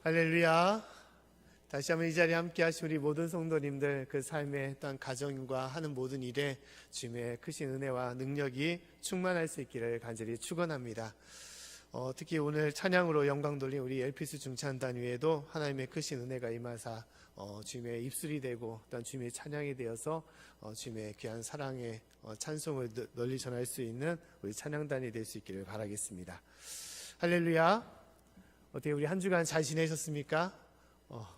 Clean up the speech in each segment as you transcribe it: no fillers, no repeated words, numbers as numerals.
할렐루야. 다시 한번 이 자리에 함께 하신 우리 모든 성도님들, 그 삶의 또한 가정과 하는 모든 일에 주님의 크신 은혜와 능력이 충만할 수 있기를 간절히 축원합니다. 특히 오늘 찬양으로 영광 돌린 우리 엘피스 중찬단 위에도 하나님의 크신 은혜가 임하사 주님의 입술이 되고 또한 주님의 찬양이 되어서 주님의 귀한 사랑의 찬송을 널리 전할 수 있는 우리 찬양단이 될 수 있기를 바라겠습니다. 할렐루야. 어떻게 우리 한 주간 잘 지내셨습니까?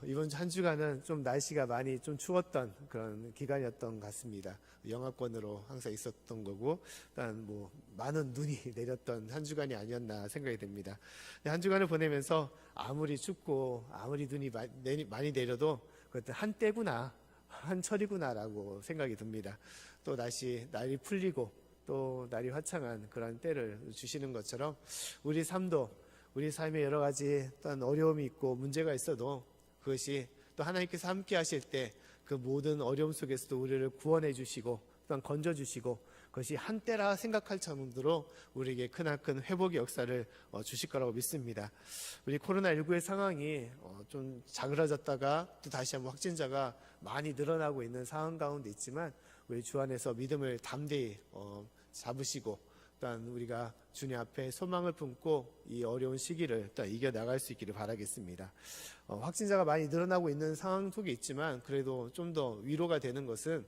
이번 한 주간은 좀 날씨가 많이 좀 추웠던 그런 기간이었던 것 같습니다. 영하권으로 항상 있었던 거고, 일단 많은 눈이 내렸던 한 주간이 아니었나 생각이 됩니다. 한 주간을 보내면서 아무리 춥고 아무리 눈이 많이 내려도 그것도 한때구나, 한철이구나라고 생각이 듭니다. 또 날이 풀리고 또 날이 화창한 그런 때를 주시는 것처럼 우리 삶도, 우리 삶에 여러 가지 또한 어려움이 있고 문제가 있어도 그것이 또 하나님께서 함께 하실 때 그 모든 어려움 속에서도 우리를 구원해 주시고 또한 건져 주시고 그것이 한때라 생각할 정도로 우리에게 크나큰 회복의 역사를 주실 거라고 믿습니다. 우리 코로나19의 상황이 좀 자그러졌다가 또 다시 한번 확진자가 많이 늘어나고 있는 상황 가운데 있지만 우리 주 안에서 믿음을 담대히 잡으시고 또한 우리가 주님 앞에 소망을 품고 이 어려운 시기를 또 이겨나갈 수 있기를 바라겠습니다. 확진자가 많이 늘어나고 있는 상황 속에 있지만 그래도 좀 더 위로가 되는 것은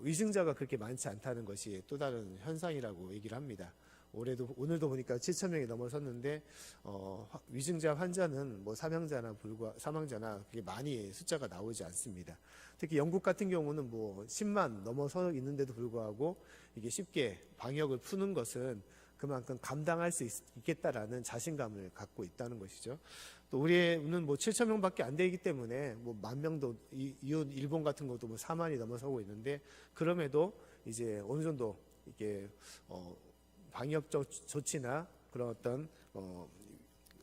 위중자가 그렇게 많지 않다는 것이 또 다른 현상이라고 얘기를 합니다. 오늘도 보니까 7,000명이 넘어섰는데 위중자 환자는 사망자나 그게 많이 숫자가 나오지 않습니다. 특히 영국 같은 경우는 10만 넘어서 있는데도 불구하고 이게 쉽게 방역을 푸는 것은 그만큼 감당할 수 있겠다라는 자신감을 갖고 있다는 것이죠. 또 우리는 7,000명밖에 안 되기 때문에 10,000명도 이웃 일본 같은 것도 4만이 넘어서고 있는데 그럼에도 이제 어느 정도 이게 방역적 조치나 그런 어떤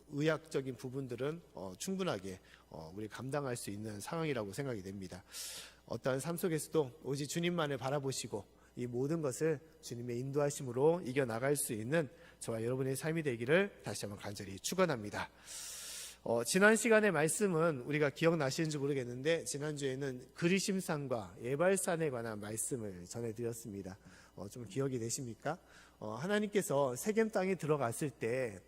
의학적인 부분들은 충분하게 우리 감당할 수 있는 상황이라고 생각이 됩니다. 어떠한 삶 속에서도 오직 주님만을 바라보시고 이 모든 것을 주님의 인도하심으로 이겨나갈 수 있는 저와 여러분의 삶이 되기를 다시 한번 간절히 축원합니다. 지난 시간의 말씀은 우리가 기억나시는지 모르겠는데 지난주에는 그리심산과 예발산에 관한 말씀을 전해드렸습니다. 좀 기억이 되십니까? 하나님께서 세겜 땅에 들어갔을 때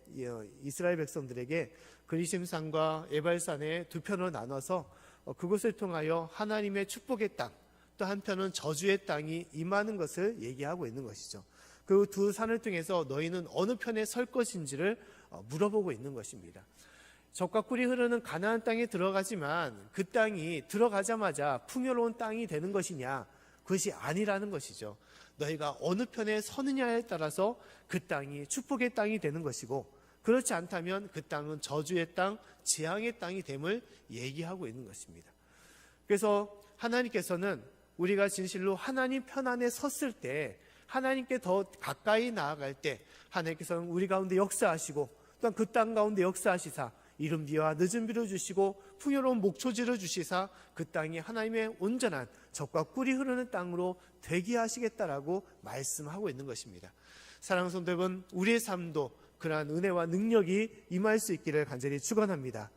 이스라엘 백성들에게 그리심산과 예발산에 두 편으로 나눠서 그것을 통하여 하나님의 축복의 땅, 또 한편은 저주의 땅이 임하는 것을 얘기하고 있는 것이죠. 그 두 산을 통해서 너희는 어느 편에 설 것인지를 물어보고 있는 것입니다. 젖과 꿀이 흐르는 가나안 땅에 들어가지만 그 땅이 들어가자마자 풍요로운 땅이 되는 것이냐? 그것이 아니라는 것이죠. 너희가 어느 편에 서느냐에 따라서 그 땅이 축복의 땅이 되는 것이고 그렇지 않다면 그 땅은 저주의 땅, 재앙의 땅이 됨을 얘기하고 있는 것입니다. 그래서 하나님께서는 우리가 진실로 하나님 편 안에 섰을 때 하나님께 더 가까이 나아갈 때 하나님께서는 우리 가운데 역사하시고 또한 그 땅 가운데 역사하시사 이른 비와 늦은 비를 주시고 풍요로운 목초지를 주시사 그 땅이 하나님의 온전한 젖과 꿀이 흐르는 땅으로 되게 하시겠다라고 말씀하고 있는 것입니다. 사랑하는 성도 여러분, 우리의 삶도 그러한 은혜와 능력이 임할 수 있기를 간절히 축원합니다.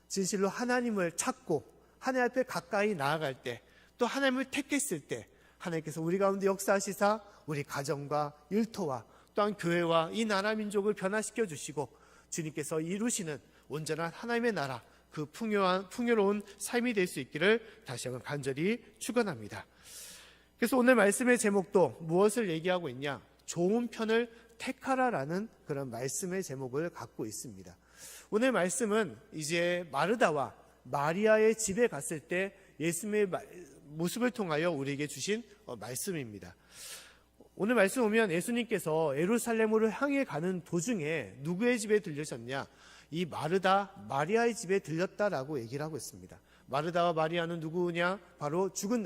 진실로 하나님을 찾고 하나님 앞에 가까이 나아갈 때 또 하나님을 택했을 때 하나님께서 우리 가운데 역사하시사 우리 가정과 일터와 또한 교회와 이 나라 민족을 변화시켜 주시고 주님께서 이루시는 온전한 하나님의 나라 그 풍요로운 삶이 될 수 있기를 다시 한번 간절히 축원합니다. 그래서 오늘 말씀의 제목도 무엇을 얘기하고 있냐? 좋은 편을 택하라라는 그런 말씀의 제목을 갖고 있습니다. 오늘 말씀은 이제 마르다와 마리아의 집에 갔을 때 예수님의 모습을 통하여 우리에게 주신 말씀입니다. 오늘 말씀 보면 예수님께서 예루살렘으로 향해 가는 도중에 누구의 집에 들르셨냐? 이 마리아의 집에 들렸다라고 얘기를 하고 있습니다. 마르다와 마리아는 누구냐? 바로 죽은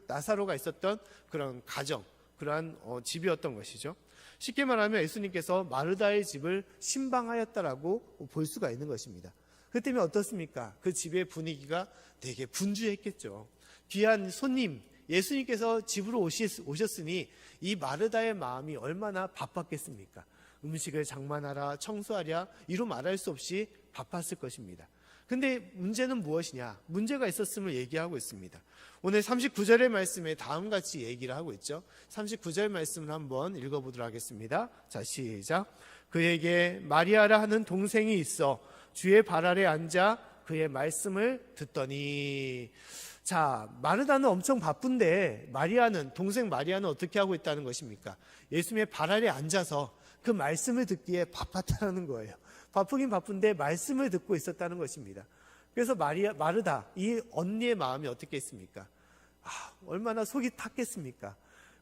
나사로가 있었던 그런 가정, 그러한 집이었던 것이죠. 쉽게 말하면 예수님께서 마르다의 집을 신방하였다라고 볼 수가 있는 것입니다. 그 때문에 어떻습니까? 그 집의 분위기가 되게 분주했겠죠. 귀한 손님, 예수님께서 집으로 오셨으니 이 마르다의 마음이 얼마나 바빴겠습니까? 음식을 장만하라, 청소하랴 이로 말할 수 없이 바빴을 것입니다. 근데 문제는 무엇이냐? 문제가 있었음을 얘기하고 있습니다. 오늘 39절의 말씀에 다음같이 얘기를 하고 있죠. 39절 말씀을 한번 읽어보도록 하겠습니다. 자, 시작. 그에게 마리아라 하는 동생이 있어 주의 발 아래 앉아 그의 말씀을 듣더니. 자, 마르다는 엄청 바쁜데 동생 마리아는 어떻게 하고 있다는 것입니까? 예수님의 발 아래 앉아서 그 말씀을 듣기에 바빴다는 거예요. 바쁘긴 바쁜데 말씀을 듣고 있었다는 것입니다. 그래서 마르다, 이 언니의 마음이 어떻겠습니까? 얼마나 속이 탔겠습니까?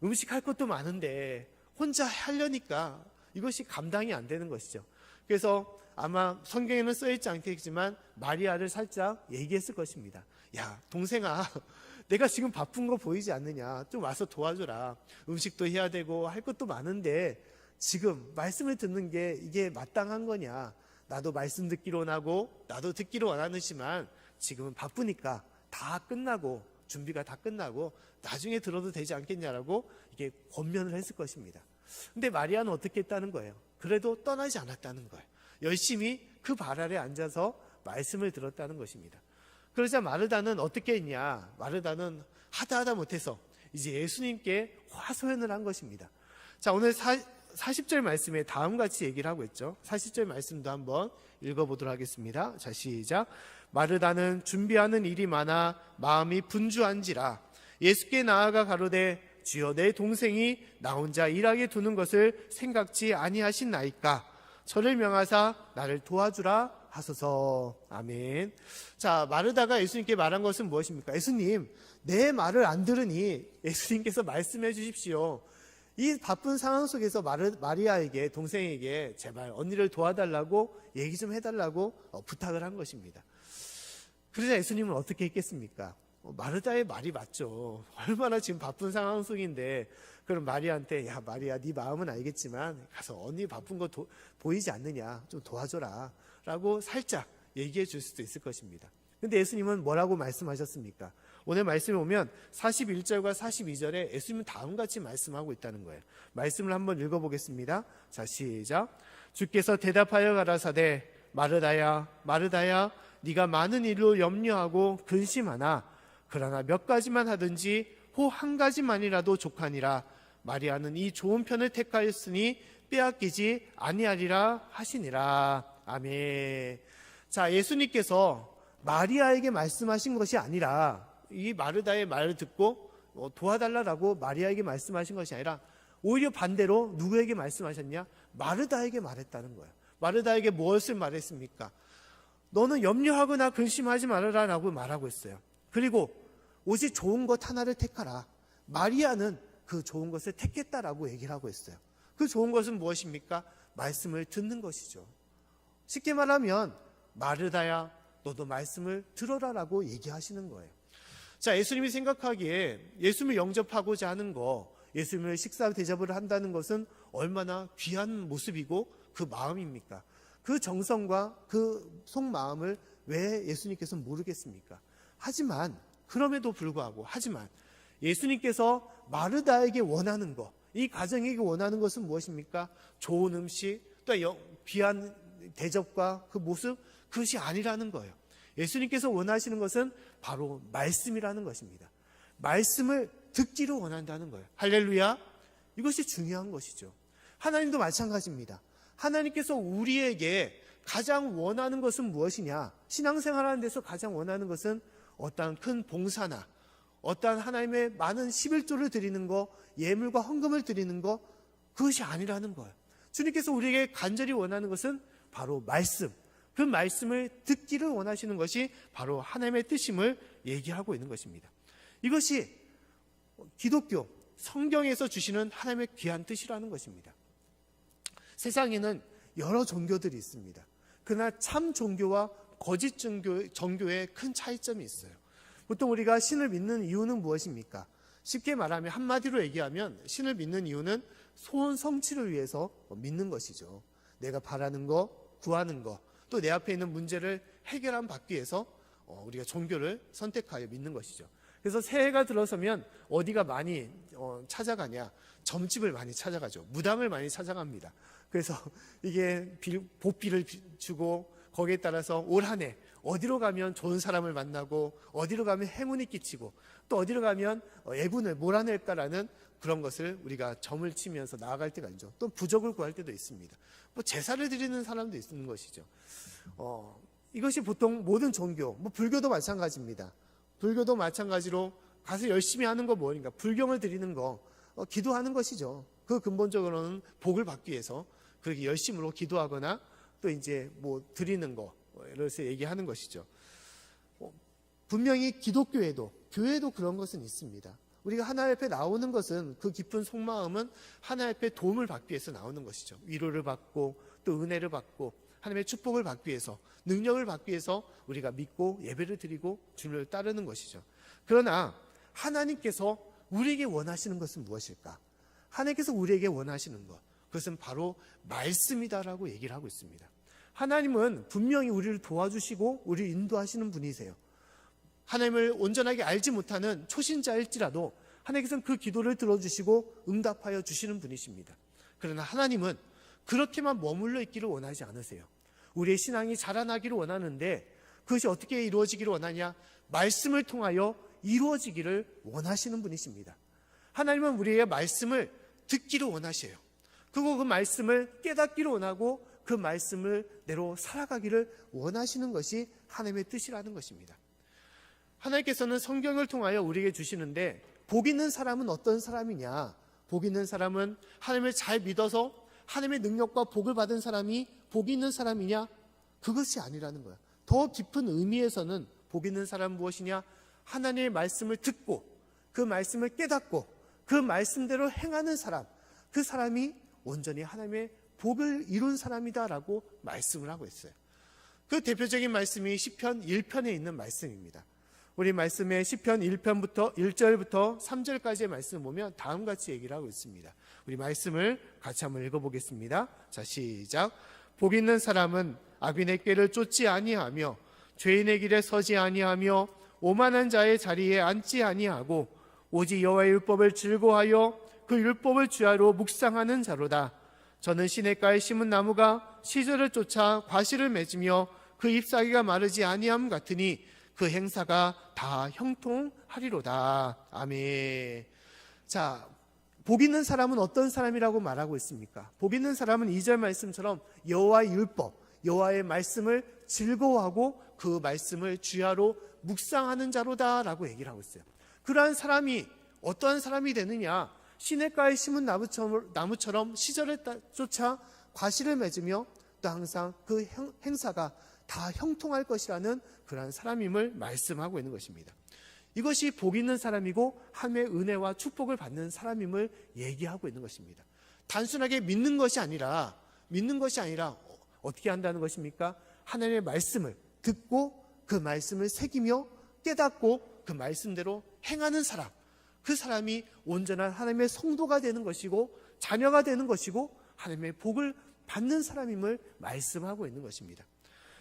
음식할 것도 많은데 혼자 하려니까 이것이 감당이 안 되는 것이죠. 그래서 아마 성경에는 써있지 않겠지만 마리아를 살짝 얘기했을 것입니다. 야, 동생아, 내가 지금 바쁜 거 보이지 않느냐? 좀 와서 도와줘라. 음식도 해야 되고 할 것도 많은데 지금 말씀을 듣는 게 이게 마땅한 거냐? 나도 말씀 듣기로 원하고 나도 듣기로 원하지만 지금은 바쁘니까 다 끝나고 준비가 다 끝나고 나중에 들어도 되지 않겠냐라고 이게 권면을 했을 것입니다. 근데 마리아는 어떻게 했다는 거예요? 그래도 떠나지 않았다는 거예요. 열심히 그 발 아래 앉아서 말씀을 들었다는 것입니다. 그러자 마르다는 어떻게 했냐? 마르다는 하다 못해서 이제 예수님께 화소연을 한 것입니다. 자, 오늘 40절 말씀에 다음같이 얘기를 하고 있죠. 40절 말씀도 한번 읽어보도록 하겠습니다. 자, 시작. 마르다는 준비하는 일이 많아 마음이 분주한지라 예수께 나아가 가로되 주여 내 동생이 나 혼자 일하게 두는 것을 생각지 아니하신나이까 저를 명하사 나를 도와주라 하소서. 아멘. 자, 마르다가 예수님께 말한 것은 무엇입니까? 예수님, 내 말을 안 들으니 예수님께서 말씀해 주십시오. 이 바쁜 상황 속에서 마리아에게, 동생에게 제발 언니를 도와달라고 얘기 좀 해달라고 부탁을 한 것입니다. 그러자 예수님은 어떻게 했겠습니까? 마르다의 말이 맞죠. 얼마나 지금 바쁜 상황 속인데 그럼 마리아한테 야, 마리아, 네 마음은 알겠지만 가서 언니 바쁜 거 보이지 않느냐, 좀 도와줘라 라고 살짝 얘기해 줄 수도 있을 것입니다. 근데 예수님은 뭐라고 말씀하셨습니까? 오늘 말씀에 보면 41절과 42절에 예수님은 다음같이 말씀하고 있다는 거예요. 말씀을 한번 읽어보겠습니다. 자, 시작. 주께서 대답하여 가라사대 마르다야 마르다야 네가 많은 일로 염려하고 근심하나 그러나 몇 가지만 하든지 호 한 가지만이라도 족하니라. 마리아는 이 좋은 편을 택하였으니 빼앗기지 아니하리라 하시니라. 아멘. 자, 예수님께서 마리아에게 말씀하신 것이 아니라 이 마르다의 말을 듣고 도와달라고 마리아에게 말씀하신 것이 아니라 오히려 반대로 누구에게 말씀하셨냐? 마르다에게 말했다는 거예요. 마르다에게 무엇을 말했습니까? 너는 염려하거나 근심하지 말아라 라고 말하고 있어요. 그리고 오직 좋은 것 하나를 택하라. 마리아는 그 좋은 것을 택했다라고 얘기를 하고 있어요. 그 좋은 것은 무엇입니까? 말씀을 듣는 것이죠. 쉽게 말하면 마르다야 너도 말씀을 들어라라고 얘기하시는 거예요. 자, 예수님이 생각하기에 예수님을 영접하고자 하는 거, 예수님을 식사 대접을 한다는 것은 얼마나 귀한 모습이고 그 마음입니까? 그 정성과 그 속마음을 왜 예수님께서 모르겠습니까? 하지만 그럼에도 불구하고 예수님께서 마르다에게 원하는 것, 이 가정에게 원하는 것은 무엇입니까? 좋은 음식, 또 귀한 대접과 그 모습, 그것이 아니라는 거예요. 예수님께서 원하시는 것은 바로 말씀이라는 것입니다. 말씀을 듣기를 원한다는 거예요. 할렐루야. 이것이 중요한 것이죠. 하나님도 마찬가지입니다. 하나님께서 우리에게 가장 원하는 것은 무엇이냐? 신앙생활하는 데서 가장 원하는 것은 어떠한 큰 봉사나 어떠한 하나님의 많은 11조를 드리는 거, 예물과 헌금을 드리는 거, 그것이 아니라는 거예요. 주님께서 우리에게 간절히 원하는 것은 바로 말씀, 그 말씀을 듣기를 원하시는 것이 바로 하나님의 뜻임을 얘기하고 있는 것입니다. 이것이 기독교, 성경에서 주시는 하나님의 귀한 뜻이라는 것입니다. 세상에는 여러 종교들이 있습니다. 그러나 참 종교와 거짓 종교의 큰 차이점이 있어요. 보통 우리가 신을 믿는 이유는 무엇입니까? 쉽게 말하면 한마디로 얘기하면 신을 믿는 이유는 소원 성취를 위해서 믿는 것이죠. 내가 바라는 거, 구하는 거, 또 내 앞에 있는 문제를 해결함 받기 위해서 우리가 종교를 선택하여 믿는 것이죠. 그래서 새해가 들어서면 어디가 많이 찾아가냐? 점집을 많이 찾아가죠. 무당을 많이 찾아갑니다. 그래서 이게 복비를 주고 거기에 따라서 올 한 해 어디로 가면 좋은 사람을 만나고 어디로 가면 행운이 끼치고 또 어디로 가면 애군을 몰아낼까라는 그런 것을 우리가 점을 치면서 나아갈 때가 있죠. 또 부적을 구할 때도 있습니다. 뭐 제사를 드리는 사람도 있는 것이죠. 이것이 보통 모든 종교, 뭐 불교도 마찬가지입니다. 불교도 마찬가지로 가서 열심히 하는 거 뭐니까 불경을 드리는 거, 기도하는 것이죠. 그 근본적으로는 복을 받기 위해서 그렇게 열심으로 기도하거나 또 이제 뭐 드리는 거, 이래서 얘기하는 것이죠. 분명히 기독교에도 교회에도 그런 것은 있습니다. 우리가 하나님 앞에 나오는 것은 그 깊은 속마음은 하나님 앞에 도움을 받기 위해서 나오는 것이죠. 위로를 받고 또 은혜를 받고 하나님의 축복을 받기 위해서 능력을 받기 위해서 우리가 믿고 예배를 드리고 주님을 따르는 것이죠. 그러나 하나님께서 우리에게 원하시는 것은 무엇일까? 하나님께서 우리에게 원하시는 것, 그것은 바로 말씀이다라고 얘기를 하고 있습니다. 하나님은 분명히 우리를 도와주시고 우리를 인도하시는 분이세요. 하나님을 온전하게 알지 못하는 초신자일지라도 하나님께서는 그 기도를 들어주시고 응답하여 주시는 분이십니다. 그러나 하나님은 그렇게만 머물러 있기를 원하지 않으세요. 우리의 신앙이 자라나기를 원하는데 그것이 어떻게 이루어지기를 원하냐? 말씀을 통하여 이루어지기를 원하시는 분이십니다. 하나님은 우리의 말씀을 듣기를 원하셔요. 그리고 그 말씀을 깨닫기를 원하고 그 말씀을 대로 살아가기를 원하시는 것이 하나님의 뜻이라는 것입니다. 하나님께서는 성경을 통하여 우리에게 주시는데 복 있는 사람은 어떤 사람이냐? 복 있는 사람은 하나님을 잘 믿어서 하나님의 능력과 복을 받은 사람이 복 있는 사람이냐? 그것이 아니라는 거야. 더 깊은 의미에서는 복 있는 사람은 무엇이냐? 하나님의 말씀을 듣고 그 말씀을 깨닫고 그 말씀대로 행하는 사람, 그 사람이 온전히 하나님의 복을 이룬 사람이다라고 말씀을 하고 있어요. 그 대표적인 말씀이 시편 1편에 있는 말씀입니다. 우리 말씀의 시편 1편부터 1절부터 3절까지의 말씀을 보면 다음과 같이 얘기를 하고 있습니다. 우리 말씀을 같이 한번 읽어보겠습니다. 자, 시작. 복 있는 사람은 악인의 꾀를 쫓지 아니하며 죄인의 길에 서지 아니하며 오만한 자의 자리에 앉지 아니하고 오직 여호와의 율법을 즐거워하여 그 율법을 주야로 묵상하는 자로다. 저는 시냇가에 심은 나무가 시절을 쫓아 과실을 맺으며 그 잎사귀가 마르지 아니함 같으니 그 행사가 다 형통하리로다. 아멘. 자, 복 있는 사람은 어떤 사람이라고 말하고 있습니까? 복 있는 사람은 2절 말씀처럼 여호와의 율법, 여호와의 말씀을 즐거워하고 그 말씀을 주야로 묵상하는 자로다라고 얘기를 하고 있어요. 그러한 사람이 어떠한 사람이 되느냐? 시냇가에 심은 나무처럼 시절을 쫓아 과실을 맺으며 또 항상 그 행사가 다 형통할 것이라는 그러한 사람임을 말씀하고 있는 것입니다. 이것이 복 있는 사람이고 하나님의 은혜와 축복을 받는 사람임을 얘기하고 있는 것입니다. 단순하게 믿는 것이 아니라 어떻게 한다는 것입니까? 하나님의 말씀을 듣고 그 말씀을 새기며 깨닫고 그 말씀대로 행하는 사람, 그 사람이 온전한 하나님의 성도가 되는 것이고 자녀가 되는 것이고 하나님의 복을 받는 사람임을 말씀하고 있는 것입니다.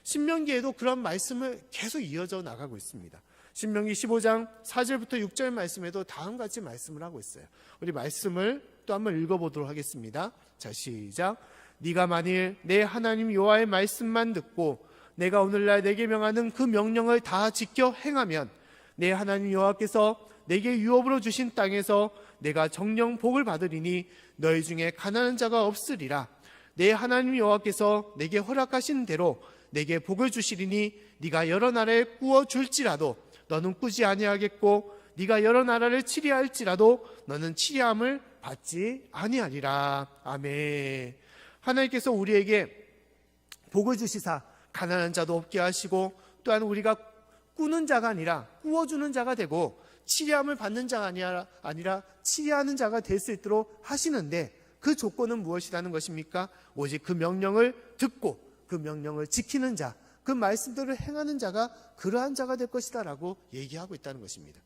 신명기에도 그런 말씀을 계속 이어져 나가고 있습니다. 신명기 15장 4절부터 6절 말씀에도 다음같이 말씀을 하고 있어요. 우리 말씀을 또 한번 읽어보도록 하겠습니다. 자, 시작. 네가 만일 내 하나님 여호와의 말씀만 듣고 내가 오늘날 내게 명하는 그 명령을 다 지켜 행하면 내 하나님 여호와께서 내게 유업으로 주신 땅에서 내가 정령 복을 받으리니 너희 중에 가난한 자가 없으리라. 내 하나님 여호와께서 내게 허락하신 대로 내게 복을 주시리니 네가 여러 나라에 꾸어 줄지라도 너는 꾸지 아니하겠고 네가 여러 나라를 치리할지라도 너는 치리함을 받지 아니하리라. 아멘. 하나님께서 우리에게 복을 주시사 가난한 자도 없게 하시고 또한 우리가 꾸는 자가 아니라 꾸어주는 자가 되고 치리함을 받는 자가 아니라 치리하는 자가 될 수 있도록 하시는데 그 조건은 무엇이라는 것입니까? 오직 그 명령을 듣고 그 명령을 지키는 자, 그 말씀대로 행하는 자가 그러한 자가 될 것이다 라고 얘기하고 있다는 것입니다.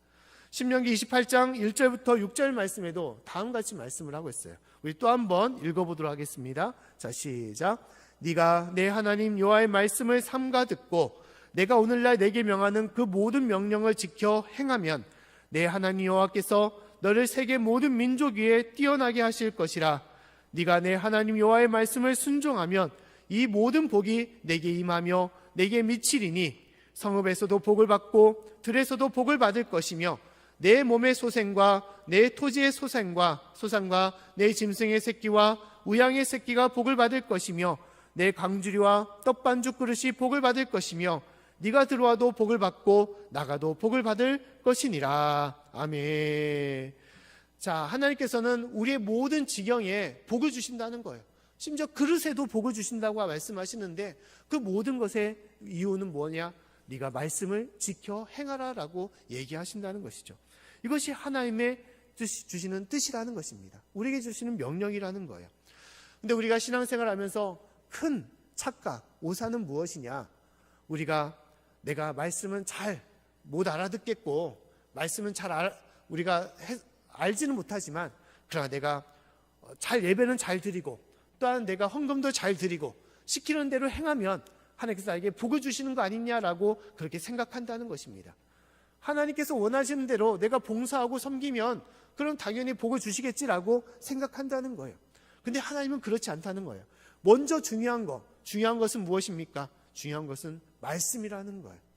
신명기 28장 1절부터 6절 말씀에도 다음같이 말씀을 하고 있어요. 우리 또 한번 읽어보도록 하겠습니다. 자, 시작. 네가 내 하나님 여호와의 말씀을 삼가 듣고 내가 오늘날 내게 명하는 그 모든 명령을 지켜 행하면 내 하나님 여호와께서 너를 세계 모든 민족 위에 뛰어나게 하실 것이라. 네가 내 하나님 여호와의 말씀을 순종하면 이 모든 복이 내게 임하며 내게 미치리니 성읍에서도 복을 받고 들에서도 복을 받을 것이며 내 몸의 소생과 내 토지의 소산과 내 짐승의 새끼와 우양의 새끼가 복을 받을 것이며 내 강주리와 떡반죽 그릇이 복을 받을 것이며 네가 들어와도 복을 받고 나가도 복을 받을 것이니라. 아멘. 자, 하나님께서는 우리의 모든 지경에 복을 주신다는 거예요. 심지어 그릇에도 복을 주신다고 말씀하시는데 그 모든 것의 이유는 뭐냐? 네가 말씀을 지켜 행하라라고 얘기하신다는 것이죠. 이것이 하나님의 주시는 뜻이라는 것입니다. 우리에게 주시는 명령이라는 거예요. 근데 우리가 신앙생활하면서 큰 착각, 오산은 무엇이냐? 내가 말씀은 잘 못 알아듣겠고 말씀은 우리가 알지는 못하지만 그러나 내가 예배는 잘 드리고 또한 내가 헌금도 잘 드리고 시키는 대로 행하면 하나님께서 나에게 복을 주시는 거 아니냐라고 그렇게 생각한다는 것입니다. 하나님께서 원하시는 대로 내가 봉사하고 섬기면 그럼 당연히 복을 주시겠지라고 생각한다는 거예요. 근데 하나님은 그렇지 않다는 거예요. 먼저 중요한 것은 무엇입니까? 중요한 것은 말씀이라는 거예요.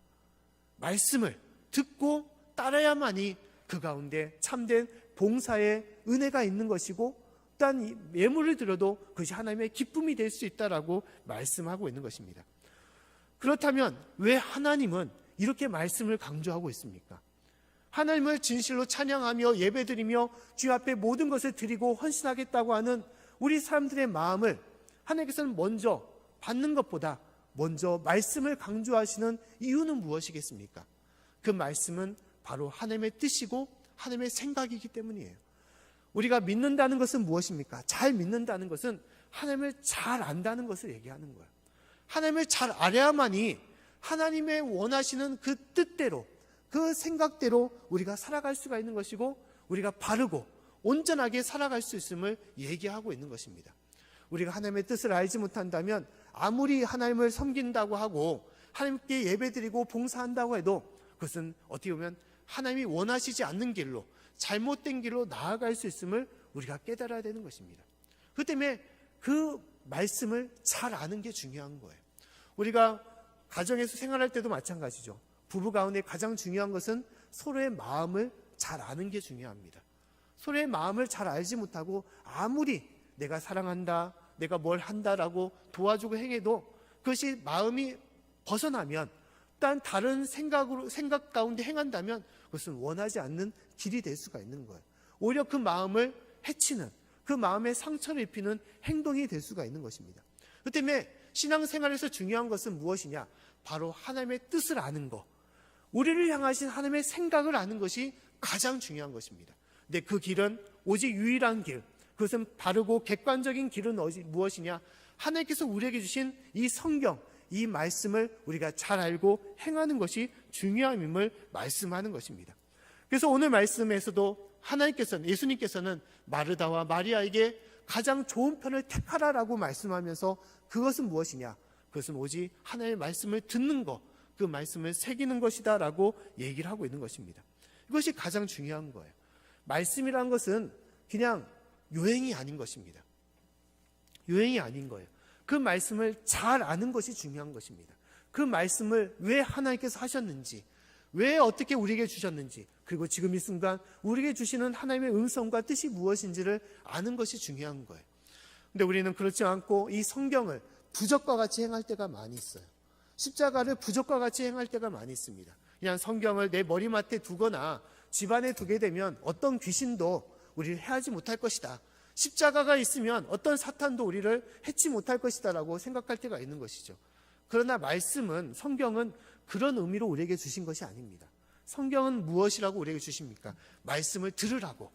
말씀을 듣고 따라야만이 그 가운데 참된 봉사의 은혜가 있는 것이고 또한 예물을 드려도 그것이 하나님의 기쁨이 될 수 있다라고 말씀하고 있는 것입니다. 그렇다면 왜 하나님은 이렇게 말씀을 강조하고 있습니까? 하나님을 진실로 찬양하며 예배드리며 주 앞에 모든 것을 드리고 헌신하겠다고 하는 우리 사람들의 마음을 하나님께서는 먼저 받는 것보다 먼저 말씀을 강조하시는 이유는 무엇이겠습니까? 그 말씀은 바로 하나님의 뜻이고 하나님의 생각이기 때문이에요. 우리가 믿는다는 것은 무엇입니까? 잘 믿는다는 것은 하나님을 잘 안다는 것을 얘기하는 거예요. 하나님을 잘 알아야만이 하나님의 원하시는 그 뜻대로 그 생각대로 우리가 살아갈 수가 있는 것이고 우리가 바르고 온전하게 살아갈 수 있음을 얘기하고 있는 것입니다. 우리가 하나님의 뜻을 알지 못한다면 아무리 하나님을 섬긴다고 하고 하나님께 예배드리고 봉사한다고 해도 그것은 어떻게 보면 하나님이 원하시지 않는 길로 잘못된 길로 나아갈 수 있음을 우리가 깨달아야 되는 것입니다. 그 때문에 그 말씀을 잘 아는 게 중요한 거예요. 우리가 가정에서 생활할 때도 마찬가지죠. 부부 가운데 가장 중요한 것은 서로의 마음을 잘 아는 게 중요합니다. 서로의 마음을 잘 알지 못하고 아무리 내가 사랑한다, 내가 뭘 한다라고 도와주고 행해도 그것이 마음이 벗어나면 또한 다른 생각 가운데 행한다면 그것은 원하지 않는 길이 될 수가 있는 거예요. 오히려 그 마음을 해치는, 그 마음에 상처를 입히는 행동이 될 수가 있는 것입니다. 그 때문에 신앙생활에서 중요한 것은 무엇이냐? 바로 하나님의 뜻을 아는 것, 우리를 향하신 하나님의 생각을 아는 것이 가장 중요한 것입니다. 근데 그 길은 오직 유일한 길, 그것은 바르고 객관적인 길은 무엇이냐? 하나님께서 우리에게 주신 이 성경, 이 말씀을 우리가 잘 알고 행하는 것이 중요함임을 말씀하는 것입니다. 그래서 오늘 말씀에서도 예수님께서는 마르다와 마리아에게 가장 좋은 편을 택하라라고 말씀하면서 그것은 무엇이냐? 그것은 오직 하나님의 말씀을 듣는 것, 그 말씀을 새기는 것이다 라고 얘기를 하고 있는 것입니다. 이것이 가장 중요한 거예요. 말씀이라는 것은 그냥 요행이 아닌 것입니다. 요행이 아닌 거예요. 그 말씀을 잘 아는 것이 중요한 것입니다. 그 말씀을 왜 하나님께서 하셨는지, 왜 어떻게 우리에게 주셨는지, 그리고 지금 이 순간 우리에게 주시는 하나님의 음성과 뜻이 무엇인지를 아는 것이 중요한 거예요. 근데 우리는 그렇지 않고 이 성경을 부적과 같이 행할 때가 많이 있어요. 십자가를 부적과 같이 행할 때가 많이 있습니다. 그냥 성경을 내 머리맡에 두거나 집안에 두게 되면 어떤 귀신도 우리를 해하지 못할 것이다. 십자가가 있으면 어떤 사탄도 우리를 해치 못할 것이다 라고 생각할 때가 있는 것이죠. 그러나 성경은 그런 의미로 우리에게 주신 것이 아닙니다. 성경은 무엇이라고 우리에게 주십니까? 말씀을 들으라고,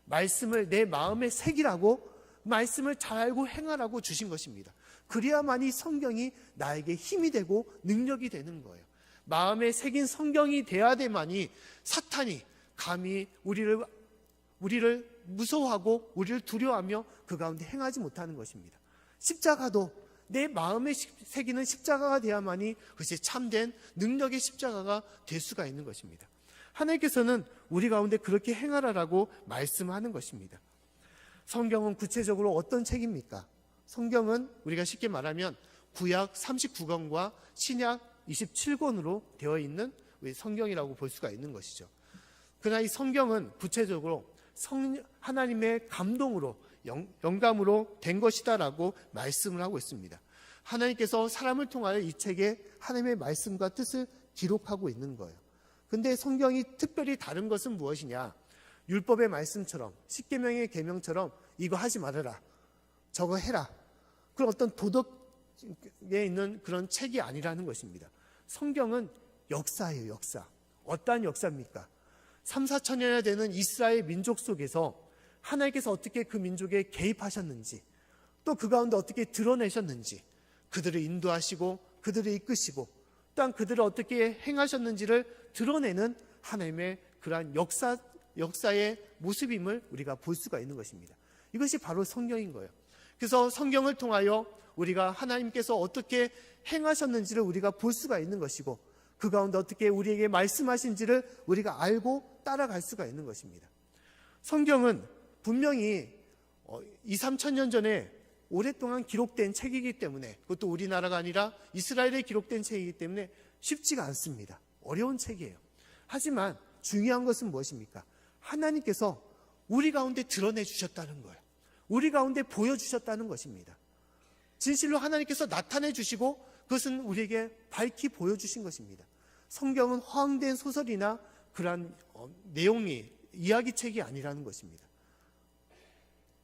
말씀을 내 마음에 새기라고, 말씀을 잘 알고 행하라고 주신 것입니다. 그래야만이 성경이 나에게 힘이 되고 능력이 되는 거예요. 마음에 새긴 성경이 돼야 돼만이 사탄이 감히 우리를 무서워하고 우리를 두려워하며 그 가운데 행하지 못하는 것입니다. 십자가도 내 마음에 새기는 십자가가 돼야만이 그것이 참된 능력의 십자가가 될 수가 있는 것입니다. 하나님께서는 우리 가운데 그렇게 행하라라고 말씀하는 것입니다. 성경은 구체적으로 어떤 책입니까? 성경은 우리가 쉽게 말하면 구약 39권과 신약 27권으로 되어 있는 성경이라고 볼 수가 있는 것이죠. 그러나 이 성경은 구체적으로 하나님의 감동으로 영감으로 된 것이다라고 말씀을 하고 있습니다. 하나님께서 사람을 통하여 이 책에 하나님의 말씀과 뜻을 기록하고 있는 거예요. 근데 성경이 특별히 다른 것은 무엇이냐? 율법의 말씀처럼 십계명의 계명처럼 이거 하지 말아라, 저거 해라, 그런 어떤 도덕에 있는 그런 책이 아니라는 것입니다. 성경은 역사예요. 역사. 어떠한 역사입니까? 3, 4천년이나 되는 이스라엘 민족 속에서 하나님께서 어떻게 그 민족에 개입하셨는지, 또 그 가운데 어떻게 드러내셨는지, 그들을 인도하시고 그들을 이끄시고 또한 그들을 어떻게 행하셨는지를 드러내는 하나님의 그러한 역사의 모습임을 우리가 볼 수가 있는 것입니다. 이것이 바로 성경인 거예요. 그래서 성경을 통하여 우리가 하나님께서 어떻게 행하셨는지를 우리가 볼 수가 있는 것이고, 그 가운데 어떻게 우리에게 말씀하신지를 우리가 알고 따라갈 수가 있는 것입니다. 성경은 분명히 2, 3천 년 전에 오랫동안 기록된 책이기 때문에, 그것도 우리나라가 아니라 이스라엘에 기록된 책이기 때문에 쉽지가 않습니다. 어려운 책이에요. 하지만 중요한 것은 무엇입니까? 하나님께서 우리 가운데 드러내 주셨다는 거예요. 우리 가운데 보여주셨다는 것입니다. 진실로 하나님께서 나타내 주시고 그것은 우리에게 밝히 보여주신 것입니다. 성경은 허황된 소설이나 그러한 내용이 이야기책이 아니라는 것입니다.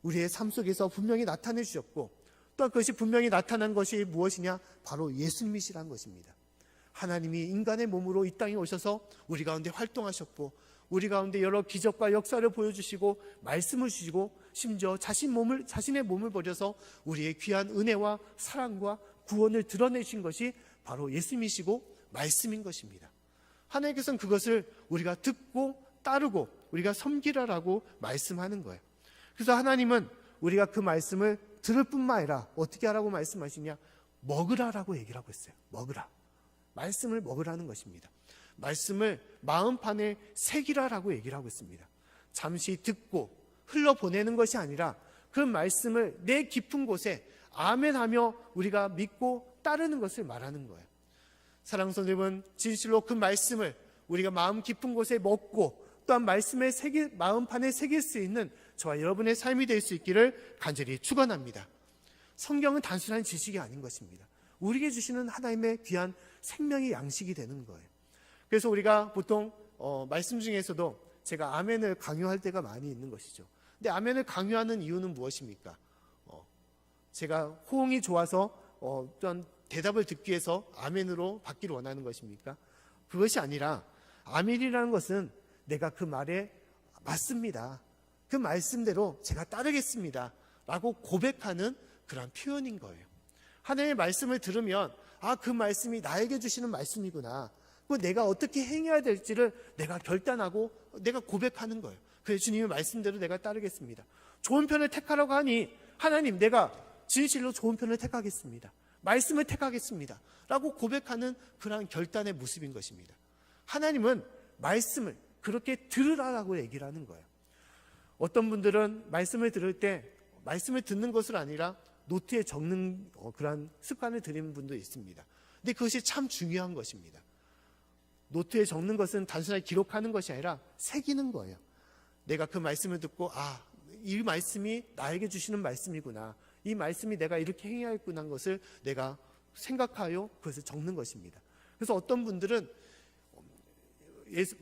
우리의 삶 속에서 분명히 나타내 주셨고, 또 그것이 분명히 나타난 것이 무엇이냐? 바로 예수님이시라는 것입니다. 하나님이 인간의 몸으로 이 땅에 오셔서 우리 가운데 활동하셨고, 우리 가운데 여러 기적과 역사를 보여주시고 말씀을 주시고, 심지어 자신의 몸을 버려서 우리의 귀한 은혜와 사랑과 구원을 드러내신 것이 바로 예수님이시고 말씀인 것입니다. 하나님께서는 그것을 우리가 듣고 따르고 우리가 섬기라라고 말씀하는 거예요. 그래서 하나님은 우리가 그 말씀을 들을 뿐만 아니라 어떻게 하라고 말씀하시냐? 먹으라라고 얘기를 하고 있어요. 먹으라. 말씀을 먹으라는 것입니다. 말씀을 마음판에 새기라라고 얘기를 하고 있습니다. 잠시 듣고 흘러보내는 것이 아니라 그 말씀을 내 깊은 곳에 아멘하며 우리가 믿고 따르는 것을 말하는 거예요. 사랑하는 성도님은 진실로 그 말씀을 우리가 마음 깊은 곳에 먹고 또한 말씀에 마음판에 새길 수 있는 저와 여러분의 삶이 될 수 있기를 간절히 축원합니다. 성경은 단순한 지식이 아닌 것입니다. 우리에게 주시는 하나님의 귀한 생명의 양식이 되는 거예요. 그래서 우리가 보통 말씀 중에서도 제가 아멘을 강요할 때가 많이 있는 것이죠. 근데 아멘을 강요하는 이유는 무엇입니까? 제가 호응이 좋아서 또한 대답을 듣기 위해서 아멘으로 받기를 원하는 것입니까? 그것이 아니라 아멘이라는 것은 내가 그 말에 맞습니다, 그 말씀대로 제가 따르겠습니다 라고 고백하는 그런 표현인 거예요. 하나님의 말씀을 들으면 그 말씀이 나에게 주시는 말씀이구나, 내가 어떻게 행해야 될지를 내가 결단하고 내가 고백하는 거예요. 그래서 주님의 말씀대로 내가 따르겠습니다. 좋은 편을 택하라고 하니 하나님, 내가 진실로 좋은 편을 택하겠습니다, 말씀을 택하겠습니다 라고 고백하는 그러한 결단의 모습인 것입니다. 하나님은 말씀을 그렇게 들으라라고 얘기를 하는 거예요. 어떤 분들은 말씀을 들을 때 말씀을 듣는 것을 아니라 노트에 적는 그러한 습관을 들이는 분도 있습니다. 근데 그것이 참 중요한 것입니다. 노트에 적는 것은 단순하게 기록하는 것이 아니라 새기는 거예요. 내가 그 말씀을 듣고 이 말씀이 나에게 주시는 말씀이구나, 이 말씀이 내가 이렇게 행해야겠구나 하는 것을 내가 생각하여 그것을 적는 것입니다. 그래서 어떤 분들은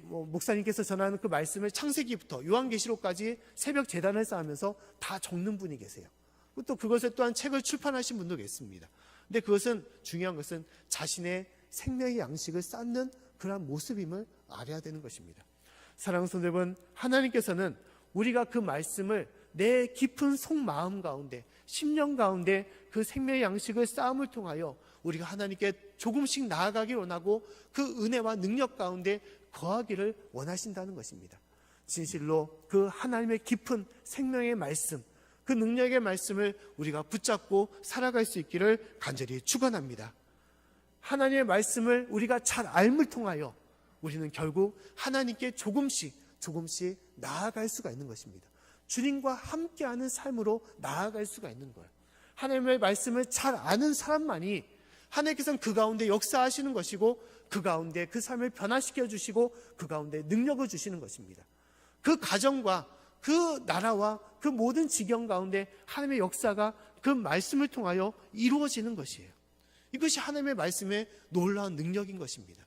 목사님께서 전하는 그 말씀을 창세기부터 요한계시록까지 새벽 제단을 쌓으면서 다 적는 분이 계세요. 또 그것을 또한 책을 출판하신 분도 계십니다. 근데 그것은 중요한 것은 자신의 생명의 양식을 쌓는 그런 모습임을 알아야 되는 것입니다. 사랑하는 성도 여러분, 하나님께서는 우리가 그 말씀을 내 깊은 속마음 가운데, 심령 가운데 그 생명의 양식을 쌓음을 통하여 우리가 하나님께 조금씩 나아가길 원하고 그 은혜와 능력 가운데 거하기를 원하신다는 것입니다. 진실로 그 하나님의 깊은 생명의 말씀, 그 능력의 말씀을 우리가 붙잡고 살아갈 수 있기를 간절히 축원합니다. 하나님의 말씀을 우리가 잘 알음을 통하여 우리는 결국 하나님께 조금씩 나아갈 수가 있는 것입니다. 주님과 함께하는 삶으로 나아갈 수가 있는 거예요. 하나님의 말씀을 잘 아는 사람만이 하나님께서는 그 가운데 역사하시는 것이고, 그 가운데 그 삶을 변화시켜 주시고, 그 가운데 능력을 주시는 것입니다. 그 가정과 그 나라와 그 모든 지경 가운데 하나님의 역사가 그 말씀을 통하여 이루어지는 것이에요. 이것이 하나님의 말씀의 놀라운 능력인 것입니다.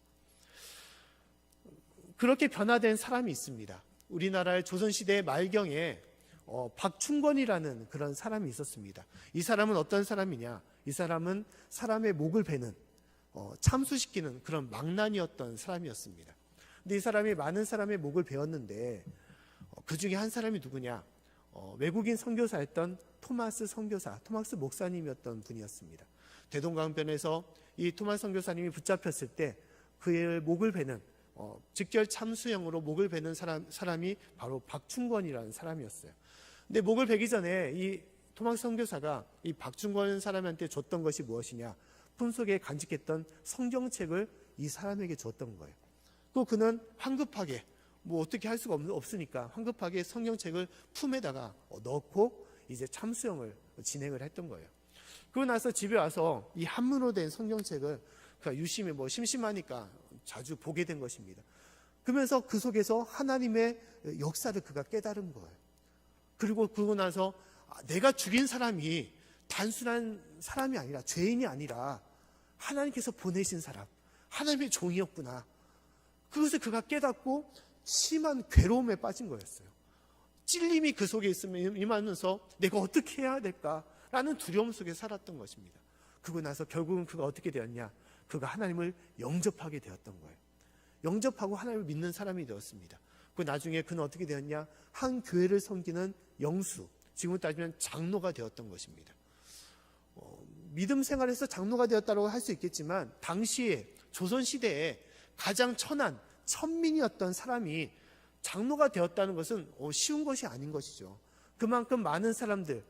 그렇게 변화된 사람이 있습니다. 우리나라의 조선시대 말경에 박충권이라는 그런 사람이 있었습니다. 이 사람은 어떤 사람이냐? 이 사람은 사람의 목을 베는, 참수시키는 그런 망난이었던 사람이었습니다. 근데 이 사람이 많은 사람의 목을 베었는데, 그 중에 한 사람이 누구냐? 외국인 선교사였던 토마스 목사님이었던 분이었습니다. 대동강변에서 이 토마스 선교사님이 붙잡혔을 때 그의 목을 베는, 직결 참수형으로 목을 베는 사람이 바로 박충권이라는 사람이었어요. 근데 목을 베기 전에 이 토마스 선교사가 이 박충권 사람한테 줬던 것이 무엇이냐? 품속에 간직했던 성경책을 이 사람에게 줬던 거예요. 또 그는 황급하게, 어떻게 할 수가 없으니까 황급하게 성경책을 품에다가 넣고 이제 참수형을 진행을 했던 거예요. 그러고 나서 집에 와서 이 한문으로 된 성경책을 유심히 심심하니까 자주 보게 된 것입니다. 그러면서 그 속에서 하나님의 역사를 그가 깨달은 거예요. 그러고 나서 내가 죽인 사람이 단순한 사람이 아니라, 죄인이 아니라 하나님께서 보내신 사람, 하나님의 종이었구나. 그것을 그가 깨닫고 심한 괴로움에 빠진 거였어요. 찔림이 그 속에 있으면 임하면서 내가 어떻게 해야 될까라는 두려움 속에 살았던 것입니다. 그러고 나서 결국은 그가 어떻게 되었냐? 그가 하나님을 영접하게 되었던 거예요. 영접하고 하나님을 믿는 사람이 되었습니다. 그 나중에 그는 어떻게 되었냐? 한 교회를 섬기는 영수, 지금 따지면 장로가 되었던 것입니다. 믿음 생활에서 장로가 되었다고 할 수 있겠지만, 당시에 조선시대에 가장 천민이었던 사람이 장로가 되었다는 것은 쉬운 것이 아닌 것이죠. 그만큼 많은 사람들,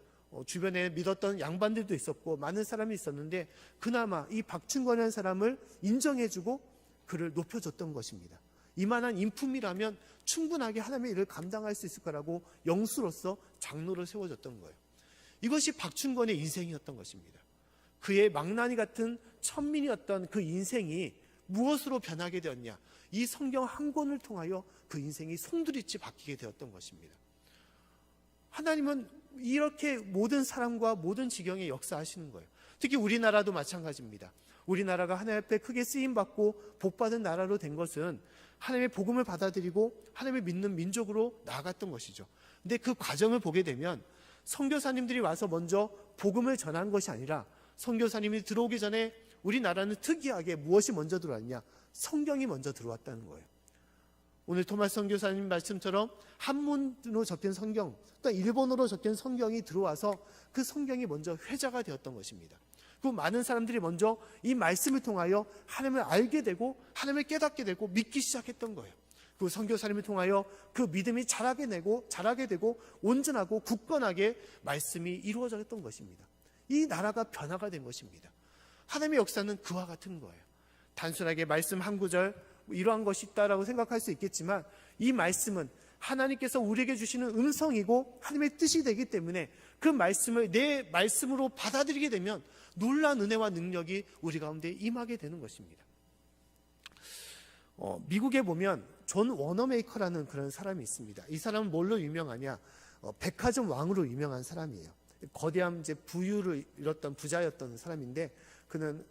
주변에 믿었던 양반들도 있었고 많은 사람이 있었는데, 그나마 이 박충권이라는 사람을 인정해주고 그를 높여줬던 것입니다. 이만한 인품이라면 충분하게 하나님의 일을 감당할 수 있을 거라고 영수로서 장로를 세워줬던 거예요. 이것이 박충권의 인생이었던 것입니다. 그의 망나니 같은 천민이었던 그 인생이 무엇으로 변하게 되었냐? 이 성경 한 권을 통하여 그 인생이 송두리째 바뀌게 되었던 것입니다. 하나님은 이렇게 모든 사람과 모든 지경에 역사하시는 거예요. 특히 우리나라도 마찬가지입니다. 우리나라가 하나님 앞에 크게 쓰임받고 복받은 나라로 된 것은 하나님의 복음을 받아들이고 하나님을 믿는 민족으로 나아갔던 것이죠. 근데 그 과정을 보게 되면 선교사님들이 와서 먼저 복음을 전한 것이 아니라, 선교사님이 들어오기 전에 우리나라는 특이하게 무엇이 먼저 들어왔냐? 성경이 먼저 들어왔다는 거예요. 오늘 토마스 선교사님 말씀처럼 한문으로 적힌 성경, 또 일본어로 적힌 성경이 들어와서 그 성경이 먼저 회자가 되었던 것입니다. 그 많은 사람들이 먼저 이 말씀을 통하여 하나님을 알게 되고 하나님을 깨닫게 되고 믿기 시작했던 거예요. 그 선교사님을 통하여 그 믿음이 자라게 되고 온전하고 굳건하게 말씀이 이루어졌던 것입니다. 이 나라가 변화가 된 것입니다. 하나님의 역사는 그와 같은 거예요. 단순하게 말씀 한 구절 이러한 것이 있다라고 생각할 수 있겠지만, 이 말씀은 하나님께서 우리에게 주시는 음성이고 하나님의 뜻이 되기 때문에 그 말씀을 내 말씀으로 받아들이게 되면 놀라운 은혜와 능력이 우리 가운데 임하게 되는 것입니다. 미국에 보면 존 워너메이커라는 그런 사람이 있습니다. 이 사람은 뭘로 유명하냐? 백화점 왕으로 유명한 사람이에요. 거대한 이제 부유를 이뤘던 부자였던 사람인데, 그는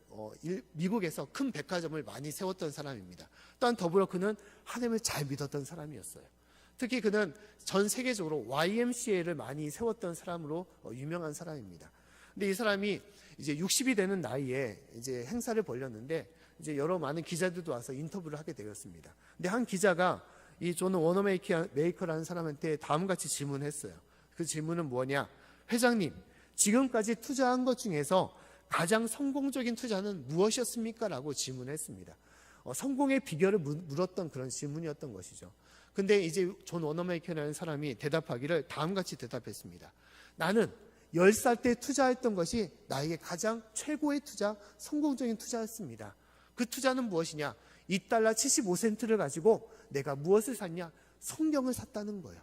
미국에서 큰 백화점을 많이 세웠던 사람입니다. 또한 더불어 그는 하나님을 잘 믿었던 사람이었어요. 특히 그는 전 세계적으로 YMCA를 많이 세웠던 사람으로 유명한 사람입니다. 근데 이 사람이 이제 60이 되는 나이에 이제 행사를 벌였는데, 이제 여러 많은 기자들도 와서 인터뷰를 하게 되었습니다. 근데 한 기자가 이 존 워너메이커라는 사람한테 다음같이 질문했어요. 그 질문은 뭐냐? 회장님, 지금까지 투자한 것 중에서 가장 성공적인 투자는 무엇이었습니까? 라고 질문했습니다. 성공의 비결을 물었던 그런 질문이었던 것이죠. 근데 이제 존 워너메이커라는 사람이 대답하기를 다음같이 대답했습니다. 나는 10살 때 투자했던 것이 나에게 가장 최고의 투자, 성공적인 투자였습니다. 그 투자는 무엇이냐? $2.75를 가지고 내가 무엇을 샀냐? 성경을 샀다는 거예요.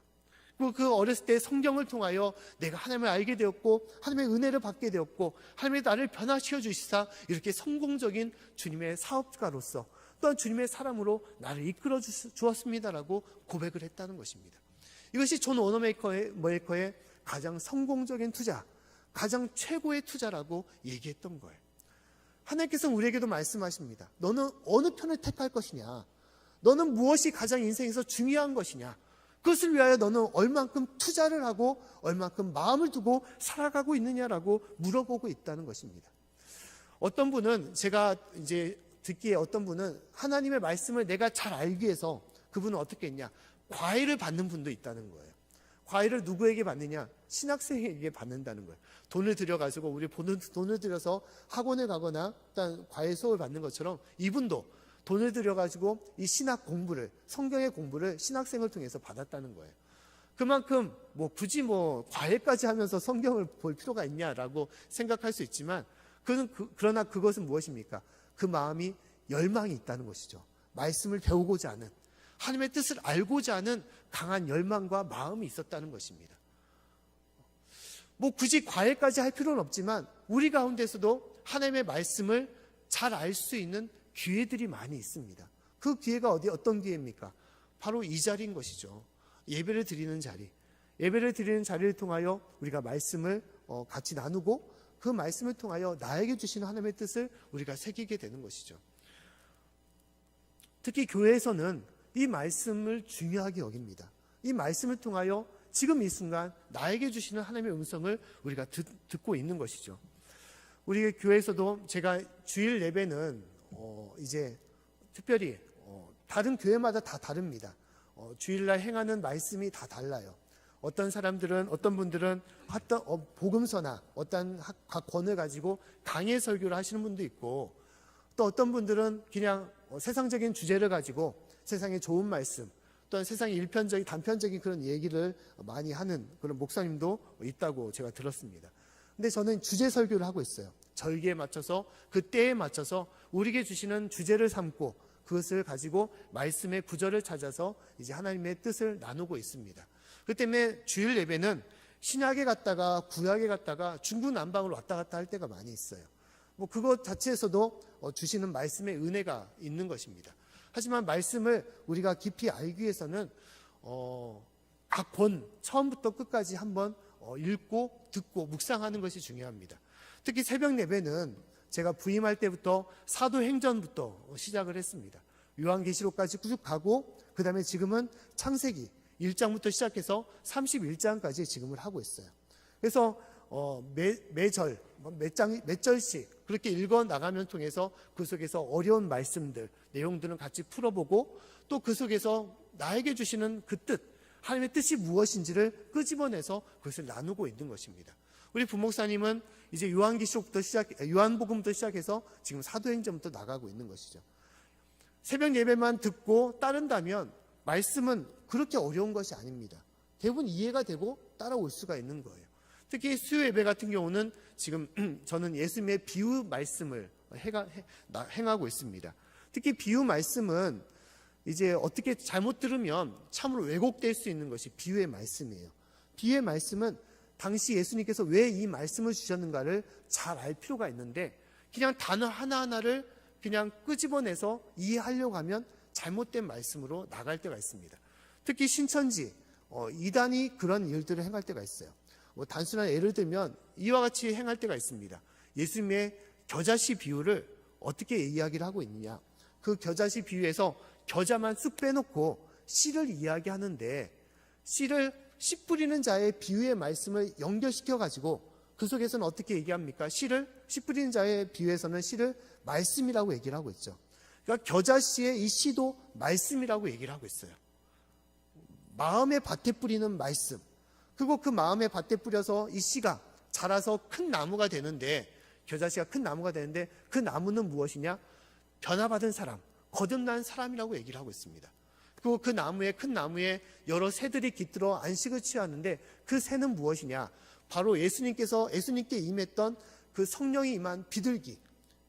그리고 그 어렸을 때 성경을 통하여 내가 하나님을 알게 되었고 하나님의 은혜를 받게 되었고 하나님의 나를 변화시켜 주시사 이렇게 성공적인 주님의 사업가로서 또한 주님의 사람으로 나를 이끌어 주었습니다라고 고백을 했다는 것입니다. 이것이 존 워너메이커의 가장 성공적인 투자, 가장 최고의 투자라고 얘기했던 거예요. 하나님께서는 우리에게도 말씀하십니다. 너는 어느 편을 택할 것이냐? 너는 무엇이 가장 인생에서 중요한 것이냐? 그것을 위하여 너는 얼만큼 투자를 하고 얼만큼 마음을 두고 살아가고 있느냐라고 물어보고 있다는 것입니다. 어떤 분은 제가 이제 듣기에 어떤 분은 하나님의 말씀을 내가 잘 알기 위해서 그분은 어떻게 했냐? 과외를 받는 분도 있다는 거예요. 과외를 누구에게 받느냐? 신학생에게 받는다는 거예요. 돈을 들여가지고 우리 돈을 들여서 학원을 가거나 일단 과외 수업을 받는 것처럼 이분도 돈을 들여가지고 이 신학 공부를, 성경의 공부를 신학생을 통해서 받았다는 거예요. 그만큼 굳이 과외까지 하면서 성경을 볼 필요가 있냐라고 생각할 수 있지만 그러나 그것은 무엇입니까? 그 마음이 열망이 있다는 것이죠. 말씀을 배우고자 하는, 하나님의 뜻을 알고자 하는 강한 열망과 마음이 있었다는 것입니다. 굳이 과외까지 할 필요는 없지만 우리 가운데서도 하나님의 말씀을 잘 알 수 있는 기회들이 많이 있습니다. 그 기회가 어떤 기회입니까? 바로 이 자리인 것이죠. 예배를 드리는 자리. 예배를 드리는 자리를 통하여 우리가 말씀을 같이 나누고 그 말씀을 통하여 나에게 주시는 하나님의 뜻을 우리가 새기게 되는 것이죠. 특히 교회에서는 이 말씀을 중요하게 여깁니다. 이 말씀을 통하여 지금 이 순간 나에게 주시는 하나님의 음성을 우리가 듣고 있는 것이죠. 우리 교회에서도 제가 주일 예배는 이제 특별히 다른 교회마다 다 다릅니다. 주일날 행하는 말씀이 다 달라요. 어떤 분들은 복음서나 어떤 각 권을 가지고 강해 설교를 하시는 분도 있고, 또 어떤 분들은 그냥 세상적인 주제를 가지고 세상의 좋은 말씀, 또한 세상의 일편적인 단편적인 그런 얘기를 많이 하는 그런 목사님도 있다고 제가 들었습니다. 근데 저는 주제 설교를 하고 있어요. 절기에 맞춰서 그 때에 맞춰서 우리에게 주시는 주제를 삼고 그것을 가지고 말씀의 구절을 찾아서 이제 하나님의 뜻을 나누고 있습니다. 그 때문에 주일 예배는 신약에 갔다가 구약에 갔다가 중구난방으로 왔다 갔다 할 때가 많이 있어요. 그것 자체에서도 주시는 말씀의 은혜가 있는 것입니다. 하지만 말씀을 우리가 깊이 알기 위해서는 각 권 처음부터 끝까지 한번 읽고 듣고 묵상하는 것이 중요합니다. 특히 새벽 예배는 제가 부임할 때부터 사도행전부터 시작을 했습니다. 요한계시록까지 쭉 가고 그 다음에 지금은 창세기 1장부터 시작해서 31장까지 지금을 하고 있어요. 그래서 매절 몇 절씩 그렇게 읽어 나가면 통해서 그 속에서 어려운 말씀들 내용들은 같이 풀어보고 또 그 속에서 나에게 주시는 그 뜻, 하나님의 뜻이 무엇인지를 끄집어내서 그것을 나누고 있는 것입니다. 우리 부목사님은 이제 요한복음부터 시작해서 지금 사도행전부터 나가고 있는 것이죠. 새벽 예배만 듣고 따른다면 말씀은 그렇게 어려운 것이 아닙니다. 대부분 이해가 되고 따라올 수가 있는 거예요. 특히 수요 예배 같은 경우는 지금 저는 예수님의 비유 말씀을 행하고 있습니다. 특히 비유 말씀은 이제 어떻게 잘못 들으면 참으로 왜곡될 수 있는 것이 비유의 말씀이에요. 비유의 말씀은 당시 예수님께서 왜 이 말씀을 주셨는가를 잘 알 필요가 있는데 그냥 단어 하나하나를 그냥 끄집어내서 이해하려고 하면 잘못된 말씀으로 나갈 때가 있습니다. 특히 신천지 이단이 그런 일들을 행할 때가 있어요. 단순한 예를 들면 이와 같이 행할 때가 있습니다. 예수님의 겨자씨 비유를 어떻게 이야기를 하고 있느냐. 그 겨자씨 비유에서 겨자만 쑥 빼놓고 씨를 이야기하는데 씨 뿌리는 자의 비유의 말씀을 연결시켜가지고 그 속에서는 어떻게 얘기합니까? 씨 뿌리는 자의 비유에서는 씨를 말씀이라고 얘기를 하고 있죠. 그러니까 겨자씨의 이 씨도 말씀이라고 얘기를 하고 있어요. 마음의 밭에 뿌리는 말씀. 그리고 그 마음의 밭에 뿌려서 이 씨가 자라서 큰 나무가 되는데, 겨자씨가 큰 나무가 되는데 그 나무는 무엇이냐? 변화받은 사람, 거듭난 사람이라고 얘기를 하고 있습니다. 그리고 큰 나무에 여러 새들이 깃들어 안식을 취하는데 그 새는 무엇이냐? 바로 예수님께 임했던 그 성령이 임한 비둘기.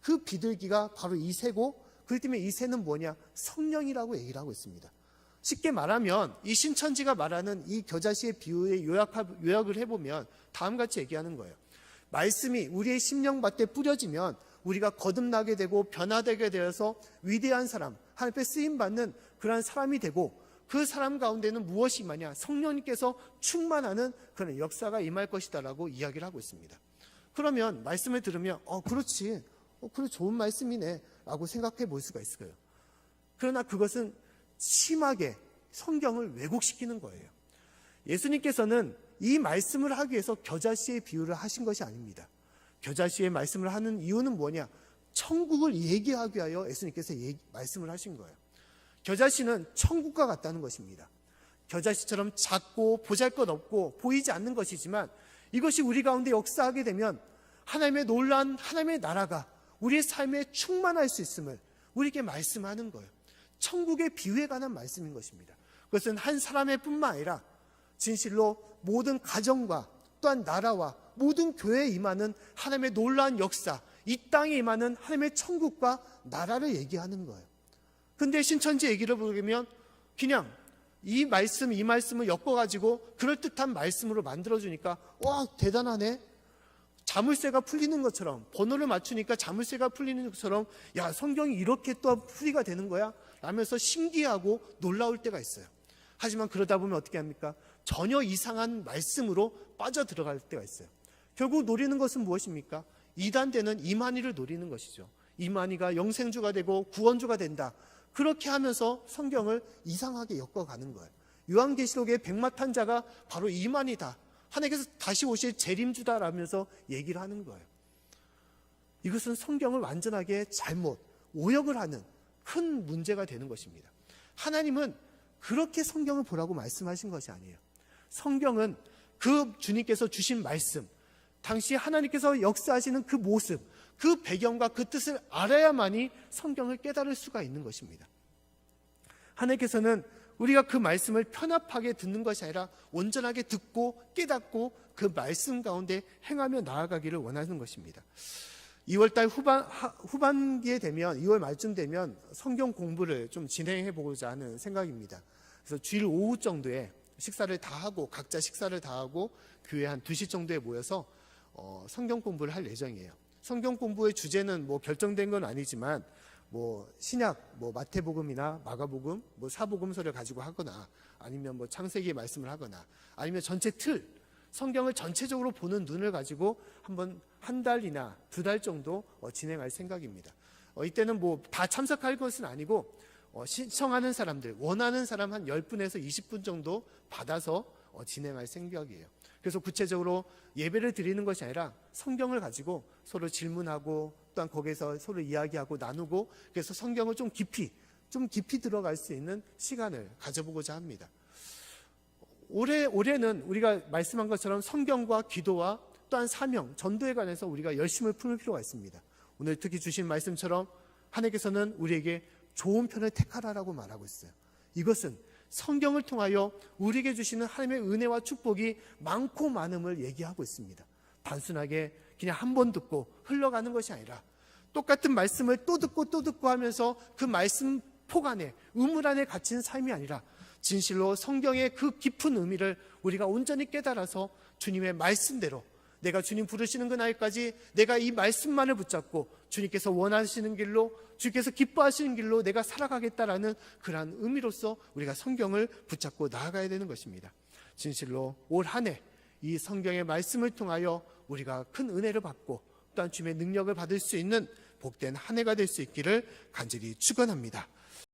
그 비둘기가 바로 이 새고 그렇기 때문에 이 새는 뭐냐? 성령이라고 얘기를 하고 있습니다. 쉽게 말하면 이 신천지가 말하는 이 겨자씨의 비유의 요약을 해보면 다음같이 얘기하는 거예요. 말씀이 우리의 심령밭에 뿌려지면 우리가 거듭나게 되고 변화되게 되어서 위대한 사람, 하나님 앞에 쓰임받는 그러한 사람이 되고, 그 사람 가운데는 무엇이 임하냐? 성령님께서 충만하는 그런 역사가 임할 것이다 라고 이야기를 하고 있습니다. 그러면 말씀을 들으면 그렇지, 그래 좋은 말씀이네 라고 생각해 볼 수가 있을 거예요. 그러나 그것은 심하게 성경을 왜곡시키는 거예요. 예수님께서는 이 말씀을 하기 위해서 겨자씨의 비유를 하신 것이 아닙니다. 겨자씨의 말씀을 하는 이유는 뭐냐? 천국을 얘기하기 위하여 예수님께서 말씀을 하신 거예요. 겨자씨는 천국과 같다는 것입니다. 겨자씨처럼 작고 보잘것없고 보이지 않는 것이지만 이것이 우리 가운데 역사하게 되면 하나님의 놀라운 하나님의 나라가 우리의 삶에 충만할 수 있음을 우리에게 말씀하는 거예요. 천국의 비유에 관한 말씀인 것입니다. 그것은 한 사람의 뿐만 아니라 진실로 모든 가정과 또한 나라와 모든 교회에 임하는 하나님의 놀라운 역사, 이 땅에 임하는 하나님의 천국과 나라를 얘기하는 거예요. 근데 신천지 얘기를 보면 그냥 이 말씀을 엮어가지고 그럴듯한 말씀으로 만들어주니까 와 대단하네. 자물쇠가 풀리는 것처럼, 번호를 맞추니까 자물쇠가 풀리는 것처럼, 야 성경이 이렇게 또 풀이가 되는 거야? 라면서 신기하고 놀라울 때가 있어요. 하지만 그러다 보면 어떻게 합니까? 전혀 이상한 말씀으로 빠져들어갈 때가 있어요. 결국 노리는 것은 무엇입니까? 이단되는 이만희를 노리는 것이죠. 이만희가 영생주가 되고 구원주가 된다. 그렇게 하면서 성경을 이상하게 엮어가는 거예요. 요한계시록의 백마탄자가 바로 이만희다. 하나님께서 다시 오실 재림주다라면서 얘기를 하는 거예요. 이것은 성경을 완전하게 잘못 오역을 하는 큰 문제가 되는 것입니다. 하나님은 그렇게 성경을 보라고 말씀하신 것이 아니에요. 성경은 그 주님께서 주신 말씀, 당시 하나님께서 역사하시는 그 모습, 그 배경과 그 뜻을 알아야만이 성경을 깨달을 수가 있는 것입니다. 하나님께서는 우리가 그 말씀을 편합하게 듣는 것이 아니라 온전하게 듣고 깨닫고 그 말씀 가운데 행하며 나아가기를 원하는 것입니다. 2월달 후반기에 되면 2월 말쯤 되면 성경 공부를 좀 진행해 보고자 하는 생각입니다. 그래서 주일 오후 정도에 식사를 다 하고 각자 식사를 다 하고 교회 한 2시 정도에 모여서 성경 공부를 할 예정이에요. 성경 공부의 주제는 뭐 결정된 건 아니지만 뭐 신약, 뭐 마태복음이나 마가복음, 뭐 사복음서를 가지고 하거나 아니면 뭐 창세기 말씀을 하거나 아니면 전체 틀, 성경을 전체적으로 보는 눈을 가지고 한번 한 달이나 2달 정도 진행할 생각입니다. 이때는 뭐 다 참석할 것은 아니고 신청하는 사람들, 원하는 사람 한 10분에서 20분 정도 받아서 진행할 생각이에요. 그래서 구체적으로 예배를 드리는 것이 아니라 성경을 가지고 서로 질문하고 또한 거기에서 서로 이야기하고 나누고, 그래서 성경을 좀 깊이 들어갈 수 있는 시간을 가져보고자 합니다. 올해는 우리가 말씀한 것처럼 성경과 기도와 또한 사명, 전도에 관해서 우리가 열심을 품을 필요가 있습니다. 오늘 특히 주신 말씀처럼 하나님께서는 우리에게 좋은 편을 택하라라고 말하고 있어요. 이것은 성경을 통하여 우리에게 주시는 하나님의 은혜와 축복이 많고 많음을 얘기하고 있습니다. 단순하게 그냥 한 번 듣고 흘러가는 것이 아니라 똑같은 말씀을 또 듣고 하면서 그 말씀 폭 안에, 우물 안에 갇힌 삶이 아니라 진실로 성경의 그 깊은 의미를 우리가 온전히 깨달아서 주님의 말씀대로 내가 주님 부르시는 그날까지 내가 이 말씀만을 붙잡고 주님께서 원하시는 길로, 주님께서 기뻐하시는 길로 내가 살아가겠다라는 그러한 의미로서 우리가 성경을 붙잡고 나아가야 되는 것입니다. 진실로 올 한 해 이 성경의 말씀을 통하여 우리가 큰 은혜를 받고 또한 주님의 능력을 받을 수 있는 복된 한 해가 될 수 있기를 간절히 축원합니다.